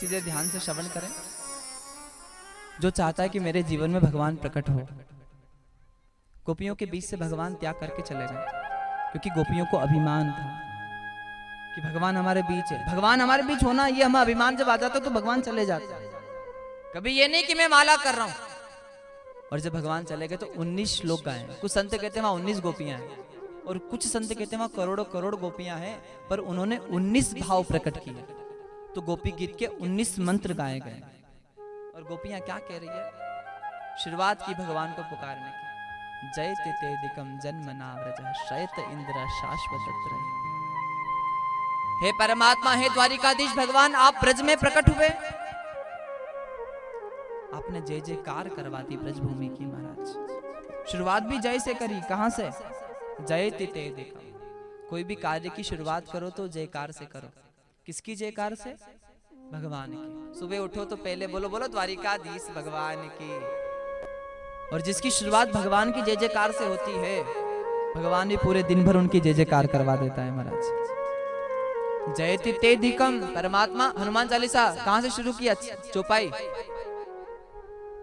सीधे ध्यान से श्रवण करें। जो चाहता है कि मेरे जीवन में भगवान प्रकट हो, गोपियों के बीच से भगवान त्याग करके चले गए, क्योंकि गोपियों को अभिमान था कि भगवान हमारे बीच है। भगवान हमारे बीच होना, ये हमें अभिमान जब आ जाता तो भगवान चले जाते। कभी ये नहीं कि मैं माला कर रहा हूं। और जब भगवान चले गए तो 19 श्लोक गाए। कुछ संत कहते हैं वहां 19 गोपियां हैं, और कुछ संत कहते हैं वहां करोड़ों करोड़ गोपियां हैं, पर उन्होंने 19 भाव प्रकट किए। तो गोपी गीत के 19 मंत्र गाए गए। और गोपियां क्या कह रही है? शुरुआत की भगवान को पुकारने की। जयति तेदिकम जन्मना व्रजः शयत इंद्र शाश्वत त्रयः। हे परमात्मा, हे द्वारिकाधीश भगवान, आप ब्रज में प्रकट हुए। आपने जय जयकार करवा दी ब्रजभूमि की महाराज। शुरुआत भी जय से करी। कहां से? जयति तेदिकम। कोई भी कार्य की शुरुआत करो तो जयकार से करो। किसकी जयकार से? भगवान की। सुबह उठो तो पहले बोलो, बोलो द्वारिकाधीश भगवान की। और जिसकी शुरुआत भगवान की जय जयकार से होती है, भगवान भी पूरे दिन भर उनकी जय जयकार करवा देता है महाराज। जयति तेदिकम। परमात्मा हनुमान चालीसा कहां से शुरू किया? चौपाई।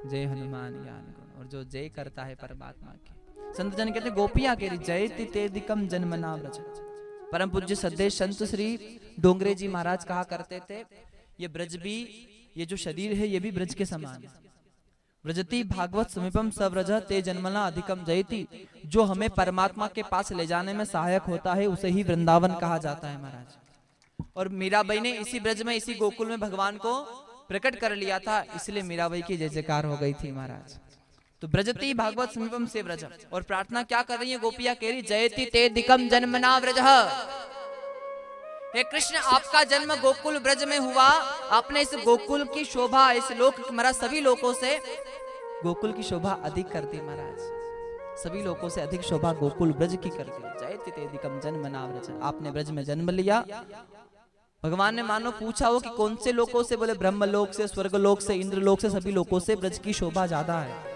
जय हनुमान ज्ञान गुण। और जो जय करता है परमात्मा की, संत जन कहते गोपियां कह रही जयति तेदिकम जन्मना व्रज। परम पूज्य सद्देश संत श्री डोंगरे जी महाराज कहा करते थे, ये ब्रज भी, ये जो शरीर है ये भी ब्रज के समान है। व्रजति भागवत समीपम सव्रज ते जन्मना अधिकम जयति। जो हमें परमात्मा के पास ले जाने में सहायक होता है उसे ही वृंदावन कहा जाता है महाराज। और मीराबाई ने इसी ब्रज में, इसी गोकुल में भगवान को प्रकट कर लिया था, इसलिए मीराबाई की जय जयकार हो गई थी महाराज। तो ब्रजति भागवत समीपम से व्रज। और प्रार्थना क्या कर रही है गोपियां? कह रही जयति तेदिकम जन्मना व्रजः। हे कृष्ण, आपका जन्म गोकुल ब्रज में हुआ। आपने इस गोकुल की शोभा, इस लोक महाराज सभी लोकों से गोकुल की शोभा अधिक कर दी महाराज। सभी लोकों से अधिक शोभा गोकुल ब्रज की कर दी। जयति तेदिकम जन्मना व्रज। आपने ब्रज में जन्म लिया। भगवान ने मानो पूछा हो कि कौन से लोकों से? बोले ब्रह्मलोक से, स्वर्गलोक से, इंद्रलोक से, सभी लोकों से ब्रज की शोभा ज्यादा है।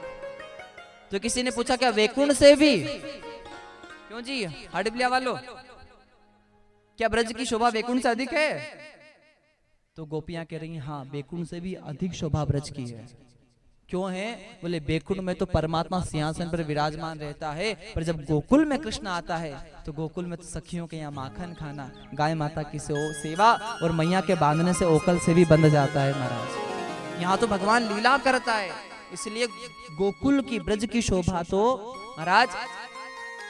तो किसी ने पूछा क्या वैकुंठ से भी? क्यों जी हडबिया वालों, क्या ब्रज की शोभा वैकुंठ से अधिक है? तो गोपियां कह रही हैं हाँ, वैकुंठ से भी अधिक शोभा ब्रज की है। क्यों है? बोले वैकुंठ में तो परमात्मा सिंहासन पर विराजमान रहता है, पर जब गोकुल में कृष्ण आता है तो गोकुल में तो सखियों के यहाँ माखन खाना, गाय माता की सेवा और मैया के बांधने से ओकल से भी बंध जाता है महाराज। यहाँ तो भगवान लीला करता है, इसलिए गोकुल की ब्रज की शोभा तो महाराज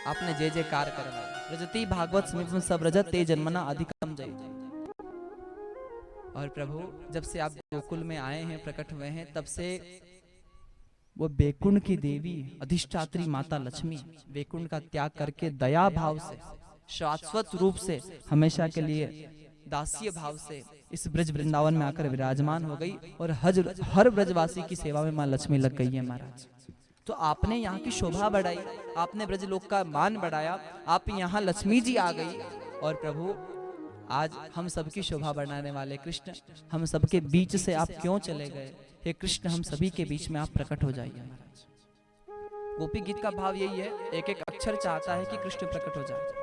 आपने जय जयकार करवाया। ब्रजति भागवत समीपम सव्रज ते जन्मना अधिकम जय। और प्रभु जब से आप गोकुल में आए हैं, प्रकट हुए हैं, तब से वो वैकुंठ की देवी अधिष्ठात्री माता लक्ष्मी वैकुंठ का त्याग करके दया भाव से, शाश्वत रूप से, हमेशा के लिए दासीय भाव से इस ब्रज वृंदावन में आकर विराजमान हो गई। और हर ब्रजवासी की सेवा में माँ लक्ष्मी लग गई है महाराज। तो आपने यहाँ की शोभा बढ़ाई, आपने ब्रजलोक का मान बढ़ाया, आप यहाँ लक्ष्मी जी आ गई। और प्रभु आज हम सबकी शोभा बढ़ाने वाले कृष्ण, हम सबके बीच से आप क्यों चले गए? हे कृष्ण, हम सभी के बीच में आप प्रकट हो जाइए महाराज। गोपी गीत का भाव यही है, एक एक अक्षर चाहता है कि कृष्ण प्रकट हो जाए।